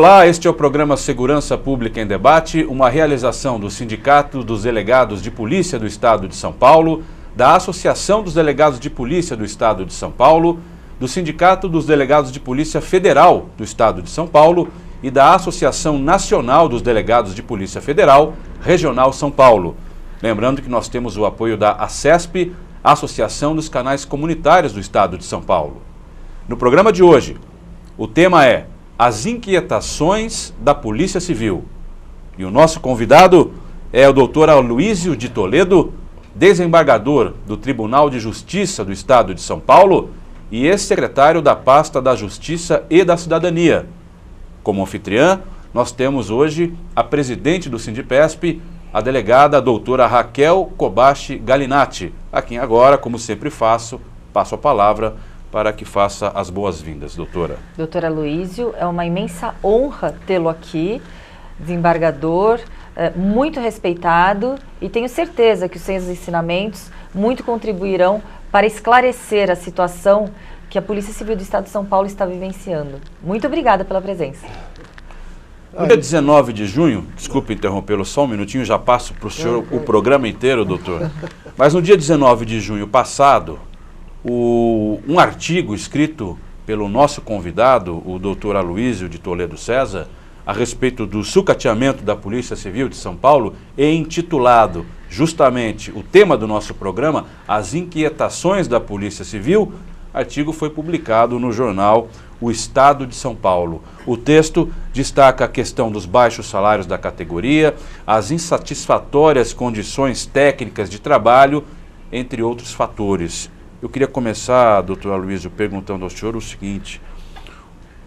Olá, este é o programa Segurança Pública em Debate, uma realização do Sindicato dos Delegados de Polícia do Estado de São Paulo, da Associação dos Delegados de Polícia do Estado de São Paulo, do Sindicato dos Delegados de Polícia Federal do Estado de São Paulo e da Associação Nacional dos Delegados de Polícia Federal, Regional São Paulo. Lembrando que nós temos o apoio da ACESP, Associação dos Canais Comunitários do Estado de São Paulo. No programa de hoje, o tema é as inquietações da Polícia Civil. E o nosso convidado é o Dr. Aloísio de Toledo, desembargador do Tribunal de Justiça do Estado de São Paulo e ex-secretário da Pasta da Justiça e da Cidadania. Como anfitriã, nós temos hoje a presidente do Sindipesp, a delegada a doutora Raquel Kobashi Galinatti, a quem agora, como sempre faço, passo a palavra para que faça as boas-vindas, doutora. Doutor Aloísio, é uma imensa honra tê-lo aqui, desembargador, muito respeitado, e tenho certeza que os seus ensinamentos muito contribuirão para esclarecer a situação que a Polícia Civil do Estado de São Paulo está vivenciando. Muito obrigada pela presença. No dia 19 de junho, desculpe interrompê-lo só um minutinho, já passo para o senhor o programa inteiro, doutor. Mas no dia 19 de junho passado, um artigo escrito pelo nosso convidado, o doutor Aloísio de Toledo César, a respeito do sucateamento da Polícia Civil de São Paulo, é intitulado justamente o tema do nosso programa, As Inquietações da Polícia Civil. O artigo foi publicado no jornal O Estado de São Paulo. O texto destaca a questão dos baixos salários da categoria, as insatisfatórias condições técnicas de trabalho, entre outros fatores. Eu queria começar, doutor Aloísio, perguntando ao senhor o seguinte: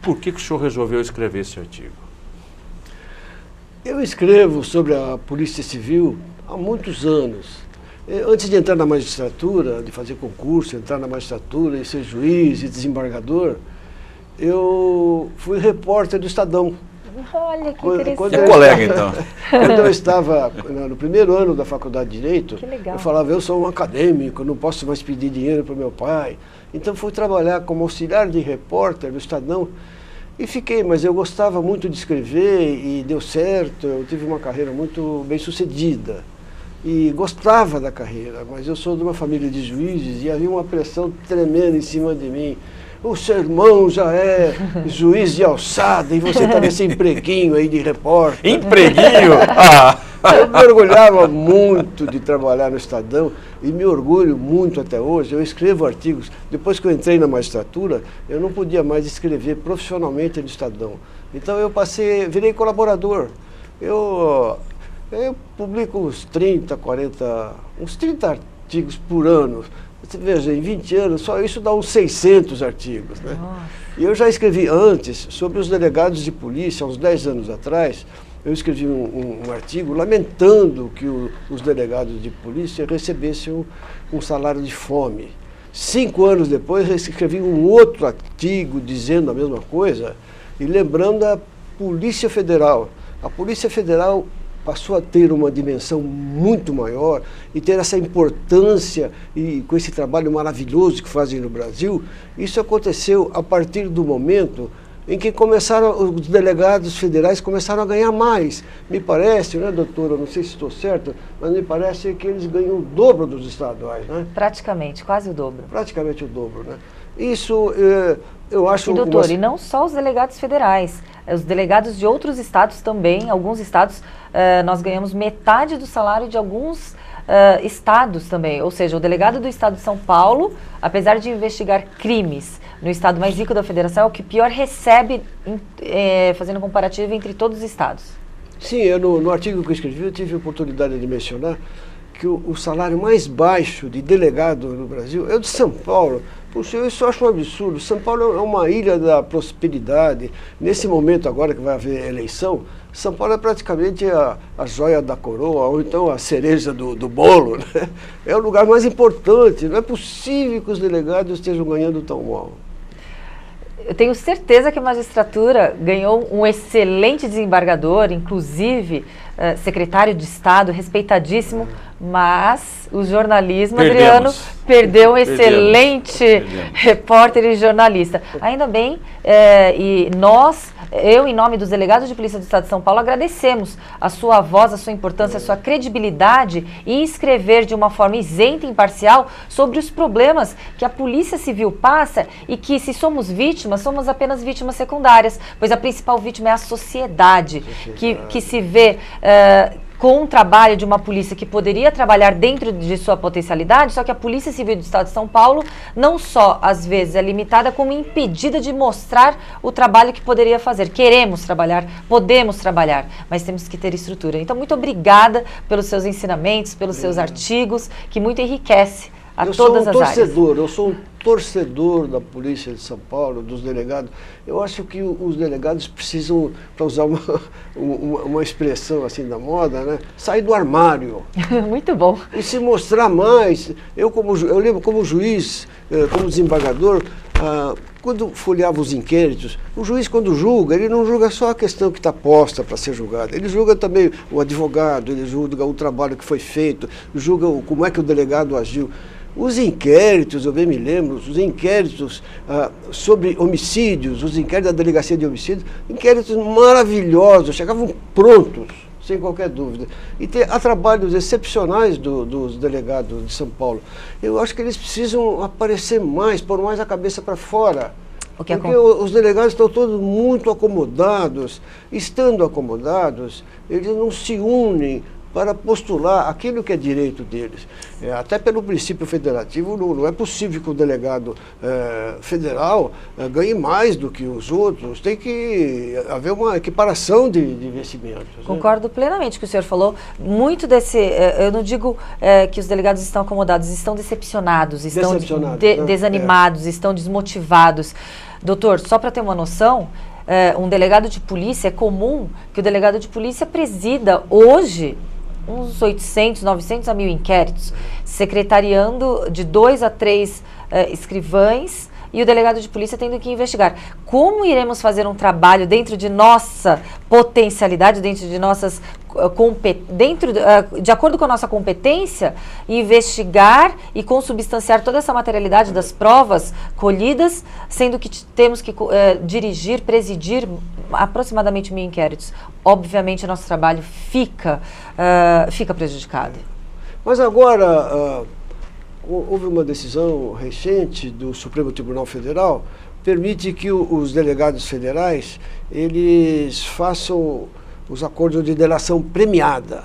por que o senhor resolveu escrever esse artigo? Eu escrevo sobre a Polícia Civil há muitos anos. Antes de entrar na magistratura, de fazer concurso, entrar na magistratura e ser juiz e desembargador, eu fui repórter do Estadão. Olha, que interessante. É colega, então. Quando eu estava no primeiro ano da Faculdade de Direito, eu falava, eu sou um acadêmico, eu não posso mais pedir dinheiro para o meu pai. Então fui trabalhar como auxiliar de repórter do Estadão e fiquei, mas eu gostava muito de escrever e deu certo, eu tive uma carreira muito bem sucedida. E gostava da carreira, mas eu sou de uma família de juízes e havia uma pressão tremenda em cima de mim. O seu irmão já é juiz de alçada e você está nesse empreguinho aí de repórter. Empreguinho? Ah. Eu me orgulhava muito de trabalhar no Estadão e me orgulho muito até hoje. Eu escrevo artigos. Depois que eu entrei na magistratura, eu não podia mais escrever profissionalmente no Estadão. Então eu virei colaborador. Eu publico uns 30 artigos por ano. Você veja, em 20 anos, só isso dá uns 600 artigos, né? E eu já escrevi antes sobre os delegados de polícia, há uns 10 anos atrás, eu escrevi um artigo lamentando que os delegados de polícia recebessem um salário de fome. 5 anos depois, eu escrevi um outro artigo dizendo a mesma coisa e lembrando a Polícia Federal. A Polícia Federal passou a ter uma dimensão muito maior e ter essa importância e com esse trabalho maravilhoso que fazem no Brasil. Isso aconteceu a partir do momento em que os delegados federais começaram a ganhar mais. Me parece, né, doutora, não sei se estou certo, mas me parece que eles ganham o dobro dos estaduais, né? Praticamente, quase o dobro. Praticamente o dobro, né? Isso, eu acho... E doutor, e não só os delegados federais, os delegados de outros estados também, alguns estados, nós ganhamos metade do salário de alguns estados também, ou seja, o delegado do estado de São Paulo, apesar de investigar crimes no estado mais rico da federação, é o que pior recebe, fazendo comparativo entre todos os estados. Sim, no artigo que eu escrevi, eu tive a oportunidade de mencionar que o salário mais baixo de delegado no Brasil é o de São Paulo. Puxa, isso eu acho um absurdo. São Paulo é uma ilha da prosperidade. Nesse momento agora que vai haver eleição, São Paulo é praticamente a joia da coroa, ou então a cereja do bolo, né? É o lugar mais importante. Não é possível que os delegados estejam ganhando tão mal. Eu tenho certeza que a magistratura ganhou um excelente desembargador, inclusive secretário de Estado, respeitadíssimo, mas o jornalismo, Perdemos. Adriano, perdeu um Perdemos. excelente repórter e jornalista. Ainda bem, e eu, em nome dos delegados de polícia do Estado de São Paulo, agradecemos a sua voz, a sua importância, a sua credibilidade em escrever de uma forma isenta e imparcial sobre os problemas que a Polícia Civil passa e que, se somos vítimas, somos apenas vítimas secundárias, pois a principal vítima é a sociedade, que se vê com um trabalho de uma polícia que poderia trabalhar dentro de sua potencialidade, só que a Polícia Civil do Estado de São Paulo não só, às vezes, é limitada, como impedida de mostrar o trabalho que poderia fazer. Queremos trabalhar, podemos trabalhar, mas temos que ter estrutura. Então, muito obrigada pelos seus ensinamentos, pelos seus artigos, que muito enriquece a todas as áreas. Eu sou um torcedor da Polícia de São Paulo, dos delegados. Eu acho que os delegados precisam, para usar uma expressão assim da moda, né, sair do armário. Muito bom. E se mostrar mais. Eu lembro como juiz, como desembargador, quando folheava os inquéritos, o juiz, quando julga, ele não julga só a questão que está posta para ser julgada, ele julga também o advogado, ele julga o trabalho que foi feito, julga como é que o delegado agiu. Os inquéritos, eu bem me lembro, os inquéritos sobre homicídios, os inquéritos da Delegacia de Homicídios, inquéritos maravilhosos, chegavam prontos, sem qualquer dúvida. E há trabalhos excepcionais dos delegados de São Paulo. Eu acho que eles precisam aparecer mais, pôr mais a cabeça para fora. Porque os delegados estão todos muito acomodados. Estando acomodados, eles não se unem para postular aquilo que é direito deles. Até pelo princípio federativo, não é possível que o delegado federal ganhe mais do que os outros. Tem que haver uma equiparação de investimentos. Concordo plenamente com o senhor falou. Muito desse, eu não digo que os delegados estão acomodados, estão decepcionados, estão desanimados, estão desmotivados. Doutor, só para ter uma noção, um delegado de polícia, é comum que o delegado de polícia presida hoje uns 800, 900 a 1.000 inquéritos, secretariando de 2 a 3 escrivães e o delegado de polícia tendo que investigar. Como iremos fazer um trabalho dentro de nossa potencialidade, dentro de nossas de acordo com a nossa competência, investigar e consubstanciar toda essa materialidade das provas colhidas, sendo que temos que dirigir, presidir aproximadamente 1.000 inquéritos. Obviamente, nosso trabalho fica prejudicado. Mas agora, houve uma decisão recente do Supremo Tribunal Federal, permite que os delegados federais, eles façam os acordos de delação premiada.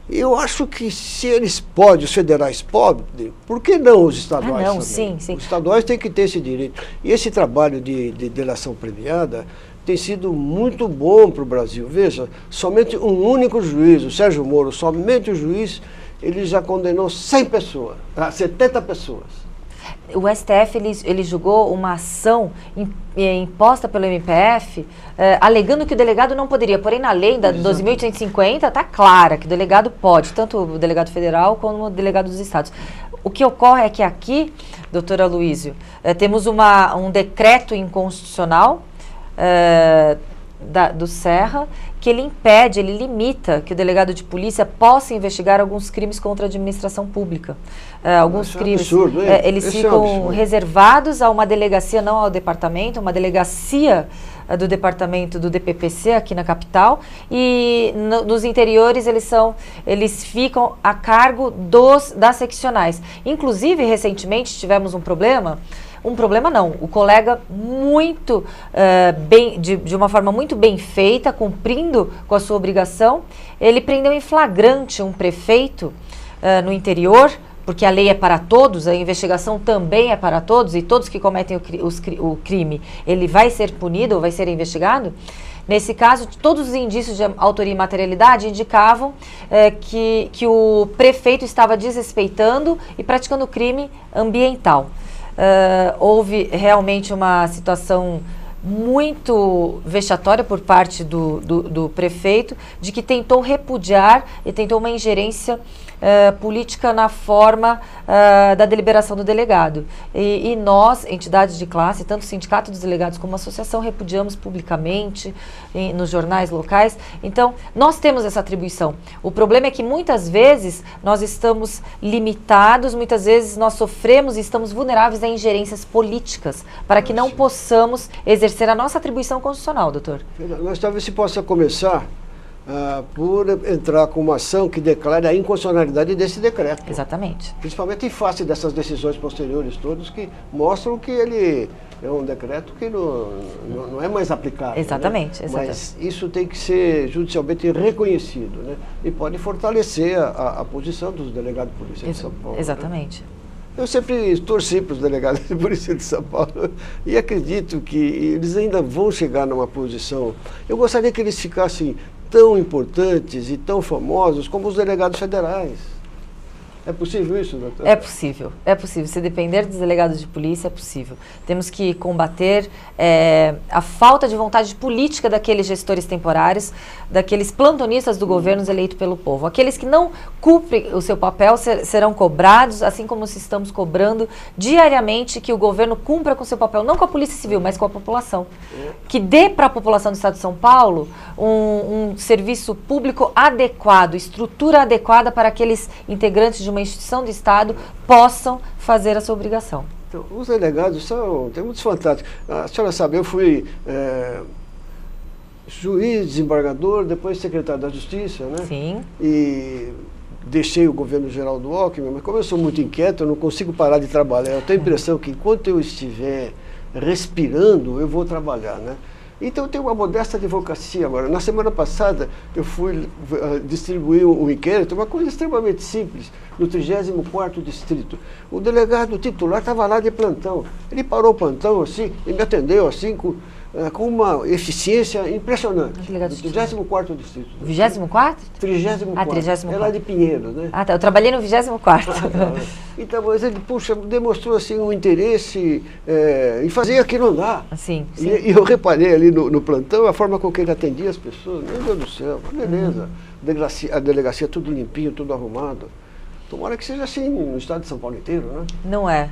Eu acho que se eles podem, os federais podem, por que não os estaduais também? Sim, sim. Os estaduais têm que ter esse direito. E esse trabalho de delação premiada tem sido muito bom para o Brasil. Veja, somente um único juiz, o Sérgio Moro, somente o juiz, ele já condenou 100 pessoas, 70 pessoas. O STF ele julgou uma ação imposta pelo MPF, alegando que o delegado não poderia. Porém, na lei da 12.850 está clara que o delegado pode, tanto o delegado federal como o delegado dos estados. O que ocorre é que aqui, doutor Aloísio, temos um decreto inconstitucional do Serra, que ele impede, ele limita que o delegado de polícia possa investigar alguns crimes contra a administração pública. Alguns crimes, absurdo, eles ficam reservados a uma delegacia, não ao departamento, uma delegacia do departamento do DPPC aqui na capital, e nos interiores eles ficam a cargo das seccionais. Inclusive, recentemente tivemos um problema não, o colega muito de uma forma muito bem feita, cumprindo com a sua obrigação, ele prendeu em flagrante um prefeito no interior, porque a lei é para todos, a investigação também é para todos, e todos que cometem o crime, ele vai ser punido ou vai ser investigado. Nesse caso, todos os indícios de autoria e materialidade indicavam que o prefeito estava desrespeitando e praticando crime ambiental. Houve realmente uma situação muito vexatória por parte do prefeito, de que tentou repudiar e tentou uma ingerência política na forma da deliberação do delegado. E nós, entidades de classe, tanto o Sindicato dos Delegados como a Associação, repudiamos publicamente nos jornais locais. Então, nós temos essa atribuição. O problema é que muitas vezes nós estamos limitados, muitas vezes nós sofremos e estamos vulneráveis a ingerências políticas, para que não possamos exercer a nossa atribuição constitucional, doutor. Nós talvez se possa começar por entrar com uma ação que declare a inconstitucionalidade desse decreto. Exatamente. Principalmente em face dessas decisões posteriores todas que mostram que ele é um decreto que não é mais aplicável. Exatamente, né? exatamente. Mas isso tem que ser judicialmente reconhecido, né? E pode fortalecer a posição dos delegados de polícia de São Paulo. Exatamente. Né? Eu sempre torci para os delegados de polícia de São Paulo e acredito que eles ainda vão chegar numa posição. Eu gostaria que eles ficassem tão importantes e tão famosos como os delegados federais. É possível isso, doutor? É possível, é possível. Se depender dos delegados de polícia, é possível. Temos que combater a falta de vontade política daqueles gestores temporários, daqueles plantonistas do governo eleito pelo povo. Aqueles que não cumprem o seu papel serão cobrados, assim como nós estamos cobrando diariamente que o governo cumpra com o seu papel, não com a Polícia Civil, mas com a população. Que dê para a população do Estado de São Paulo um serviço público adequado, estrutura adequada para aqueles integrantes de uma instituição do Estado possam fazer a sua obrigação. Então, os delegados tem muitos fantásticos. A senhora sabe, eu fui juiz, desembargador, depois secretário da Justiça, né? Sim. E deixei o governo Geraldo Alckmin, mas como eu sou muito inquieto, eu não consigo parar de trabalhar. Eu tenho a impressão que enquanto eu estiver respirando, eu vou trabalhar, né? Então eu tenho uma modesta advocacia agora. Na semana passada eu fui distribuir um inquérito, uma coisa extremamente simples, no 34º distrito. O delegado titular estava lá de plantão. Ele parou o plantão assim e me atendeu assim com uma eficiência impressionante. No 34º distrito. 24º? 34º. Ah, 34º. É lá de Pinheiros, né? Ah, tá. Eu trabalhei no 24º. Então, mas ele, puxa, demonstrou assim um interesse em fazer aquilo andar. Sim, sim. E eu reparei ali no plantão a forma com que ele atendia as pessoas. Meu Deus do céu, beleza. A delegacia tudo limpinho, tudo arrumado. Tomara que seja assim no estado de São Paulo inteiro, né? Não é.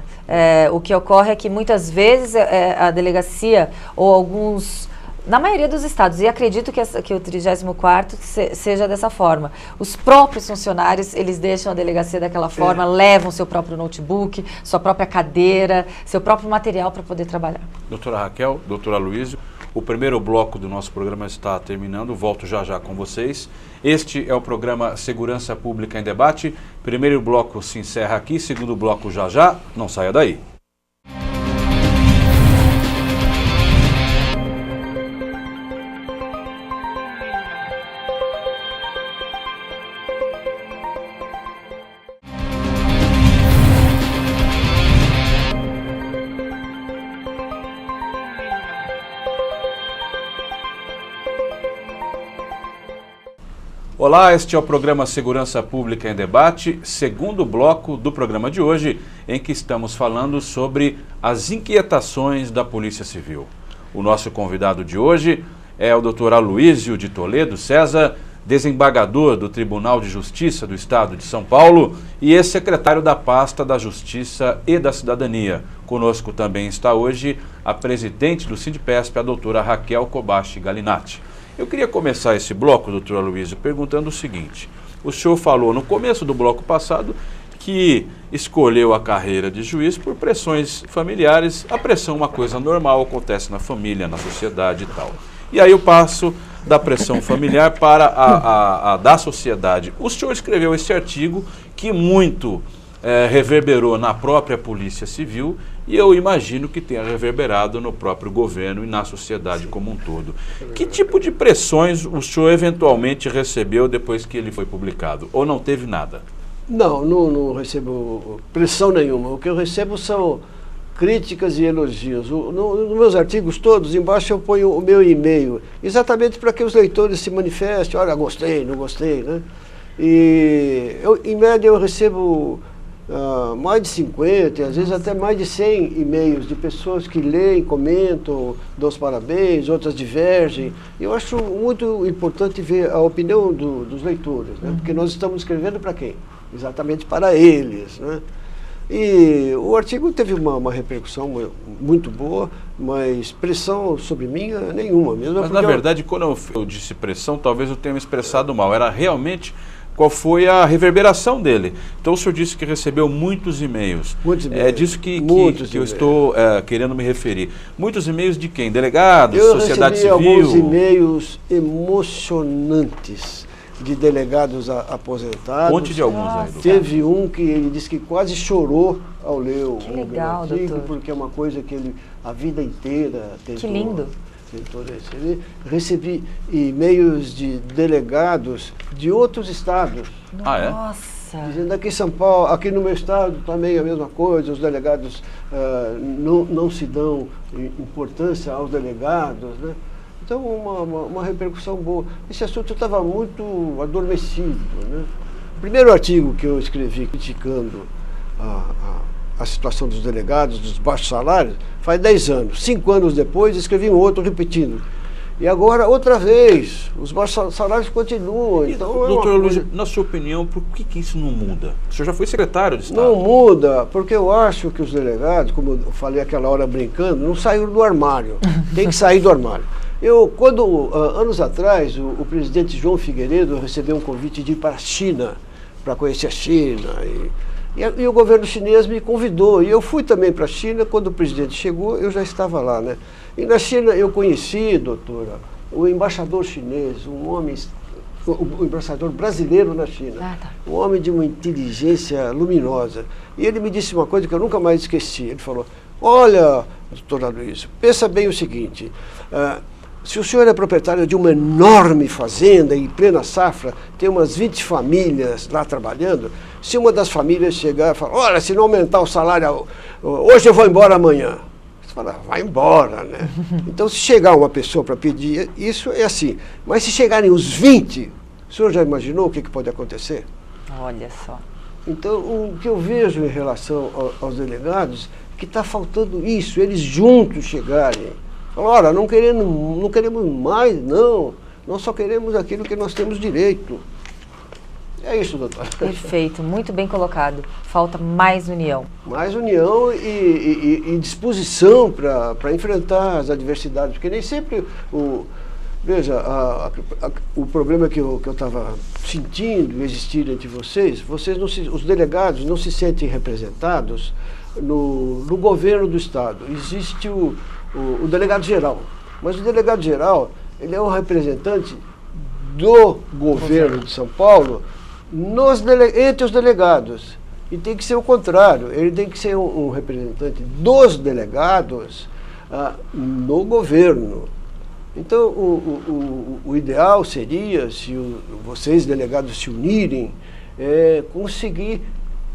O que ocorre é que muitas vezes a delegacia ou alguns... Na maioria dos estados, e acredito que o 34º seja dessa forma. Os próprios funcionários, eles deixam a delegacia daquela forma, levam seu próprio notebook, sua própria cadeira, seu próprio material para poder trabalhar. Doutora Raquel, doutora Aloísio, o primeiro bloco do nosso programa está terminando, volto já já com vocês. Este é o programa Segurança Pública em Debate. Primeiro bloco se encerra aqui, segundo bloco já já, não saia daí. Olá, este é o programa Segurança Pública em Debate, segundo bloco do programa de hoje, em que estamos falando sobre as inquietações da Polícia Civil. O nosso convidado de hoje é o Dr. Aloísio de Toledo César, desembargador do Tribunal de Justiça do Estado de São Paulo e ex-secretário da Pasta da Justiça e da Cidadania. Conosco também está hoje a presidente do Sindipesp, a doutora Raquel Kobashi Galinatti. Eu queria começar esse bloco, doutor Aloísio, perguntando o seguinte. O senhor falou no começo do bloco passado que escolheu a carreira de juiz por pressões familiares. A pressão é uma coisa normal, acontece na família, na sociedade e tal. E aí eu passo da pressão familiar para a da sociedade. O senhor escreveu esse artigo que muito reverberou na própria Polícia Civil e eu imagino que tenha reverberado no próprio governo e na sociedade como um todo. Que tipo de pressões o senhor eventualmente recebeu depois que ele foi publicado? Ou não teve nada? Não recebo pressão nenhuma. O que eu recebo são críticas e elogios. Nos meus artigos todos, embaixo eu ponho o meu e-mail, exatamente para que os leitores se manifestem. Olha, gostei, não gostei, né? E em média eu recebo mais de 50, às vezes até mais de 100 e-mails de pessoas que leem, comentam, dão os parabéns, outras divergem. Eu acho muito importante ver a opinião dos leitores, né? Porque nós estamos escrevendo para quem? exatamente para eles, né? E o artigo teve uma repercussão muito boa, mas pressão sobre mim nenhuma mesmo. Mas na verdade, quando eu disse pressão, talvez eu tenha me expressado mal. Era realmente qual foi a reverberação dele. Então o senhor disse que recebeu muitos e-mails. Muitos e-mails. É disso que eu estou querendo me referir. Muitos e-mails de quem? Delegados, sociedade civil? Eu recebi alguns e-mails emocionantes de delegados aposentados. Conte de alguns aí. Teve um que ele disse que quase chorou ao ler o artigo, doutor. porque é uma coisa que ele a vida inteira tentou. Que lindo. Tentou receber. Recebi e-mails de delegados de outros estados. Nossa! Dizendo aqui em São Paulo, aqui no meu estado também a mesma coisa, os delegados não se dão importância aos delegados, né? Então, uma repercussão boa. Esse assunto estava muito adormecido, né? O primeiro artigo que eu escrevi criticando a situação dos delegados, dos baixos salários, faz 10 anos. 5 anos depois, escrevi um outro repetindo. E agora, outra vez, os baixos salários continuam. Então, doutor Luiz, na sua opinião, por que isso não muda? O senhor já foi secretário de Estado. Não muda, porque eu acho que os delegados, como eu falei aquela hora brincando, não saíram do armário. Tem que sair do armário. Anos atrás, o presidente João Figueiredo recebeu um convite de ir para a China, para conhecer a China. E o governo chinês me convidou. E eu fui também para a China. Quando o presidente chegou, eu já estava lá, né? E na China eu conheci, doutora, o embaixador chinês, o embaixador brasileiro na China. Um homem de uma inteligência luminosa. E ele me disse uma coisa que eu nunca mais esqueci. Ele falou: olha, doutora Luiz, pensa bem o seguinte... se o senhor é proprietário de uma enorme fazenda em plena safra, tem umas 20 famílias lá trabalhando, se uma das famílias chegar e falar: olha, se não aumentar o salário, hoje eu vou embora amanhã. Você fala: vai embora, né? Então, se chegar uma pessoa para pedir, isso é assim. Mas se chegarem os 20, o senhor já imaginou o que pode acontecer? Olha só. então, o que eu vejo em relação aos delegados, que está faltando isso, eles juntos chegarem. Ora, não queremos mais, não. Nós só queremos aquilo que nós temos direito. É isso, doutor. Perfeito, muito bem colocado. Falta mais união. Mais união e disposição para enfrentar as adversidades, porque nem sempre veja, o problema que eu estava sentindo existir entre vocês os delegados não se sentem representados no governo do Estado. Existe o delegado geral, mas o delegado geral, ele é um representante do governo de São Paulo entre os delegados, e tem que ser o contrário, ele tem que ser um representante dos delegados no governo. Então, o ideal seria, se vocês delegados se unirem, conseguir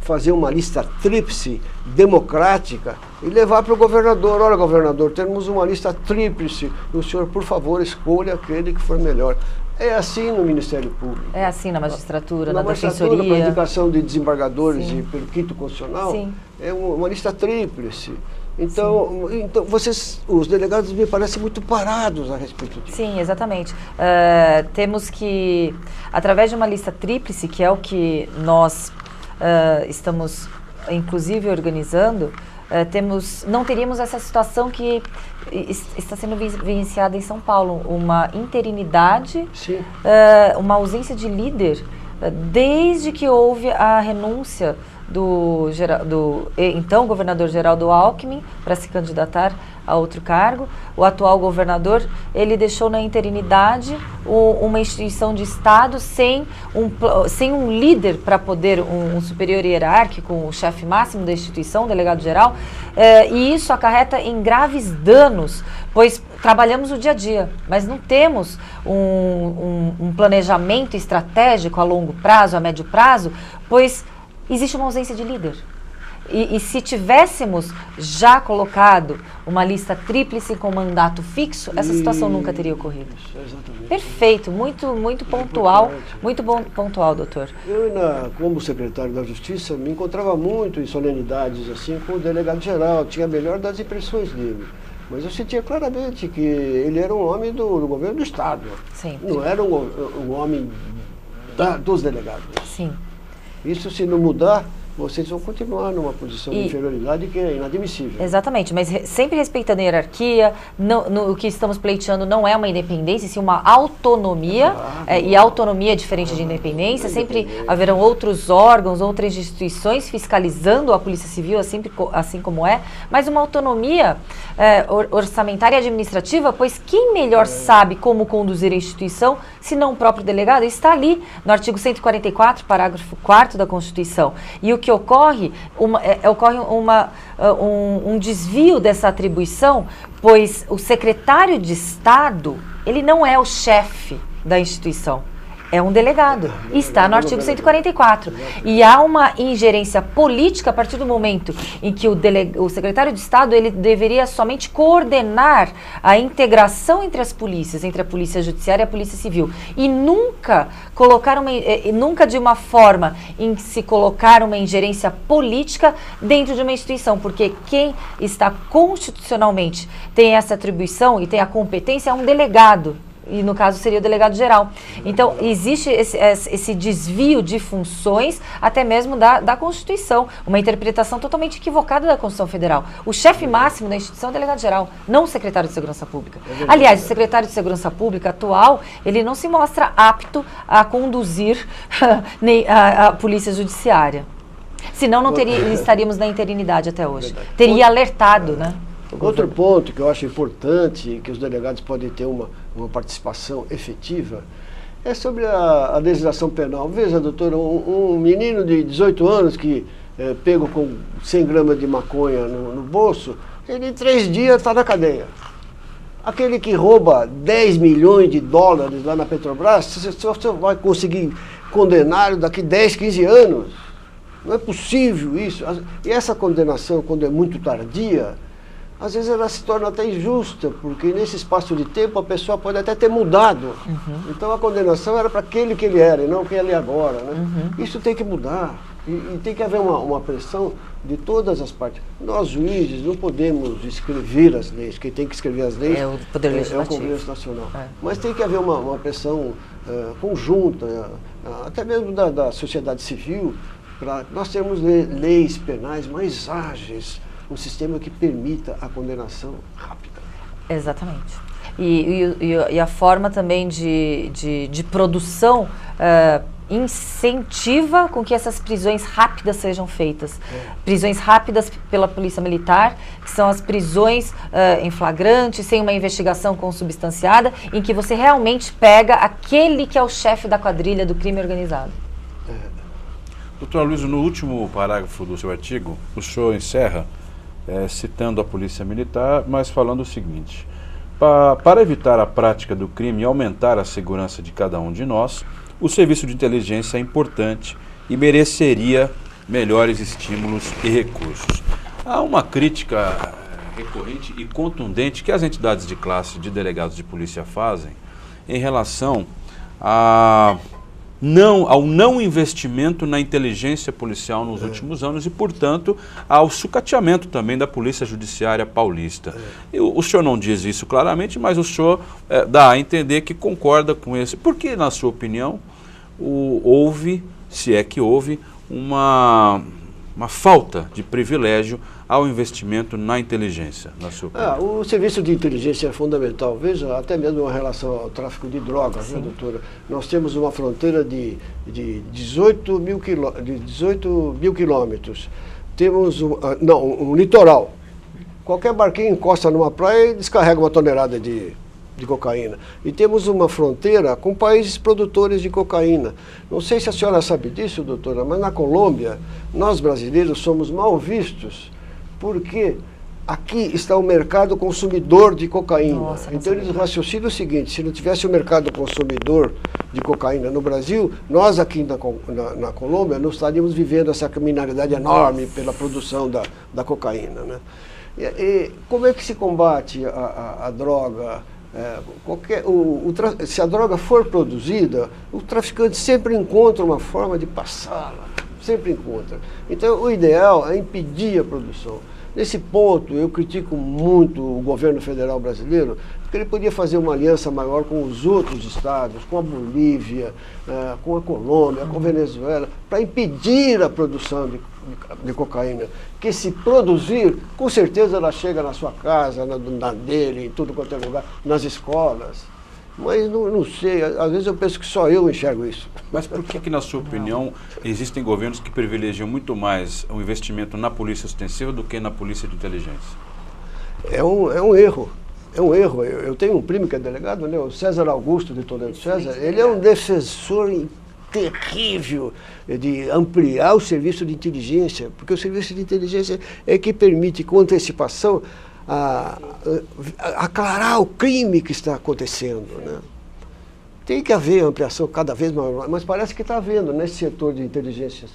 fazer uma lista tríplice democrática e levar para o governador: olha, governador, temos uma lista tríplice, o senhor, por favor, escolha aquele que for melhor. É assim no Ministério Público. É assim na magistratura, na magistratura, defensoria. para indicação de desembargadores Sim. e pelo quinto constitucional. Sim. É uma lista tríplice. Então, os delegados me parecem muito parados a respeito disso. Sim, exatamente. Temos que, através de uma lista tríplice, que é o que nós estamos, inclusive, organizando, não teríamos essa situação que está sendo vivenciada em São Paulo, uma interinidade, uma ausência de líder, desde que houve a renúncia do então governador Geraldo Alckmin para se candidatar a outro cargo. O atual governador, ele deixou na interinidade uma instituição de Estado sem um líder para poder, um superior hierárquico, o chefe máximo da instituição, o delegado-geral, e isso acarreta em graves danos, pois trabalhamos o dia a dia, mas não temos um planejamento estratégico a longo prazo, a médio prazo, pois existe uma ausência de líder. E se tivéssemos já colocado uma lista tríplice com mandato fixo, essa situação nunca teria ocorrido. Exatamente. Perfeito, muito pontual, muito bom pontual, doutor. Eu, como secretário da Justiça, me encontrava muito em solenidades assim com o delegado-geral, tinha a melhor das impressões dele. Mas eu sentia claramente que ele era um homem do governo do Estado. Sim. Não era um homem dos delegados. Sim. Isso, se não mudar, vocês vão continuar numa posição de inferioridade que é inadmissível. Exatamente, mas sempre respeitando a hierarquia, o que estamos pleiteando não é uma independência, sim uma autonomia, e a autonomia é diferente de independência, sempre haverão outros órgãos, outras instituições fiscalizando a Polícia Civil, assim como é, mas uma autonomia orçamentária e administrativa, pois quem melhor sabe como conduzir a instituição, se não o próprio delegado, está ali no artigo 144, parágrafo 4º da Constituição. E o que ocorre, ocorre um desvio dessa atribuição, pois o secretário de Estado, ele não é o chefe da instituição. É um delegado, e está no artigo 144. E há uma ingerência política a partir do momento em que o secretário de Estado ele deveria somente coordenar a integração entre as polícias, entre a Polícia Judiciária e a Polícia Civil. E nunca nunca de uma forma em se colocar uma ingerência política dentro de uma instituição, porque quem está constitucionalmente tem essa atribuição e tem a competência é um delegado. E no caso seria o delegado-geral. Então, existe esse desvio de funções, até mesmo da Constituição, uma interpretação totalmente equivocada da Constituição Federal. O chefe máximo da instituição é o delegado-geral, não o secretário de Segurança Pública. Aliás, o secretário de Segurança Pública atual, ele não se mostra apto a conduzir a Polícia Judiciária. Senão não estaríamos na interinidade até hoje. Teria alertado, né? Outro ponto que eu acho importante, que os delegados podem ter uma participação efetiva, é sobre a legislação penal. Veja, doutor, um menino de 18 anos que pego com 100 gramas de maconha no bolso, ele em 3 dias está na cadeia. Aquele que rouba 10 milhões de dólares lá na Petrobras, você vai conseguir condená-lo daqui 10, 15 anos. Não é possível isso. E essa condenação, quando é muito tardia, às vezes ela se torna até injusta, porque nesse espaço de tempo a pessoa pode até ter mudado. Então a condenação era para aquele que ele era e não que ele é agora. Né? Isso tem que mudar. E tem que haver uma pressão de todas as partes. Nós, juízes, não podemos escrever as leis. Quem tem que escrever as leis é o Poder Legislativo. É o Congresso Nacional. Mas tem que haver uma pressão conjunta, até mesmo da sociedade civil, para nós termos leis penais mais ágeis, um sistema que permita a condenação rápida. Exatamente. E a forma também de produção incentiva com que essas prisões rápidas sejam feitas. Prisões rápidas pela Polícia Militar, que são as prisões em flagrante, sem uma investigação consubstanciada, em que você realmente pega aquele que é o chefe da quadrilha do crime organizado. Doutor Aloysio, no último parágrafo do seu artigo, o senhor encerra citando a Polícia Militar, mas falando o seguinte: para evitar a prática do crime e aumentar a segurança de cada um de nós, o serviço de inteligência é importante e mereceria melhores estímulos e recursos. Há uma crítica recorrente e contundente que as entidades de classe de delegados de polícia fazem em relação ao não investimento na inteligência policial nos últimos anos e, portanto, ao sucateamento também da Polícia Judiciária Paulista. O senhor não diz isso claramente, mas o senhor dá a entender que concorda com esse. Por que, na sua opinião, houve, se é que houve, uma falta de privilégio ao investimento na inteligência, na sua opinião? O serviço de inteligência é fundamental. Veja, até mesmo em relação ao tráfico de drogas, né, doutora? Nós temos uma fronteira de 18 mil quilômetros. Temos um litoral. Qualquer barquinho encosta numa praia e descarrega uma tonelada de cocaína. E temos uma fronteira com países produtores de cocaína. Não sei se a senhora sabe disso, doutora, mas na Colômbia, nós brasileiros somos mal vistos, porque aqui está o mercado consumidor de cocaína. Nossa, então eles raciocinam o seguinte: se não tivesse o mercado consumidor de cocaína no Brasil, nós aqui na Colômbia não estaríamos vivendo essa criminalidade enorme pela produção da cocaína. Né? E como é que se combate a droga? Se a droga for produzida, o traficante sempre encontra uma forma de passá-la, sempre encontra. Então o ideal é impedir a produção. Nesse ponto, eu critico muito o governo federal brasileiro, porque ele podia fazer uma aliança maior com os outros estados, com a Bolívia, com a Colômbia, com a Venezuela, para impedir a produção de cocaína. Que se produzir, com certeza ela chega na sua casa, na dele, em tudo quanto é lugar, nas escolas. Mas não sei, às vezes eu penso que só eu enxergo isso. Mas por que, na sua opinião, existem governos que privilegiam muito mais o investimento na polícia ostensiva do que na polícia de inteligência? É um erro. É um erro. Eu tenho um primo que é delegado, né, o César Augusto de Toledo César. Ele é um defensor terrível de ampliar o serviço de inteligência, porque o serviço de inteligência é que permite, com antecipação, aclarar o crime que está acontecendo, né? Tem que haver ampliação cada vez maior, mas parece que está havendo nesse setor de inteligência,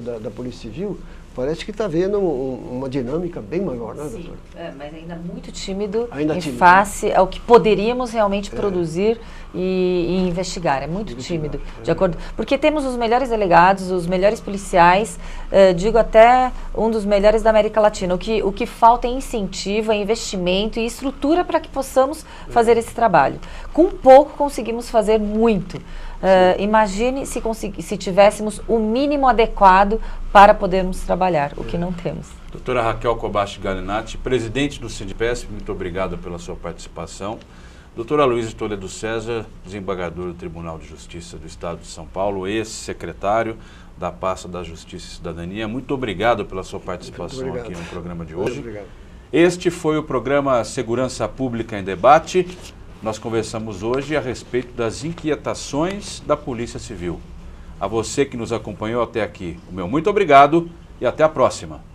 da Polícia Civil, parece que está havendo uma dinâmica bem maior, né, doutor? Sim, mas ainda muito tímido tímido, face ao que poderíamos realmente produzir e investigar. É muito tímido, de acordo, porque temos os melhores delegados, os melhores policiais, digo até um dos melhores da América Latina. O que falta é incentivo, é investimento e estrutura para que possamos fazer esse trabalho. Com pouco conseguimos fazer muito. Imagine se tivéssemos o mínimo adequado para podermos trabalhar, o que não temos. Doutora Raquel Kobashi Galinatti, presidente do Sindipesp, muito obrigado pela sua participação. Doutora Luísa Toledo César, desembargador do Tribunal de Justiça do Estado de São Paulo, ex-secretário da pasta da Justiça e Cidadania, muito obrigado pela sua participação aqui no programa de hoje. Obrigado. Este foi o programa Segurança Pública em Debate. Nós conversamos hoje a respeito das inquietações da Polícia Civil. A você que nos acompanhou até aqui, o meu muito obrigado e até a próxima.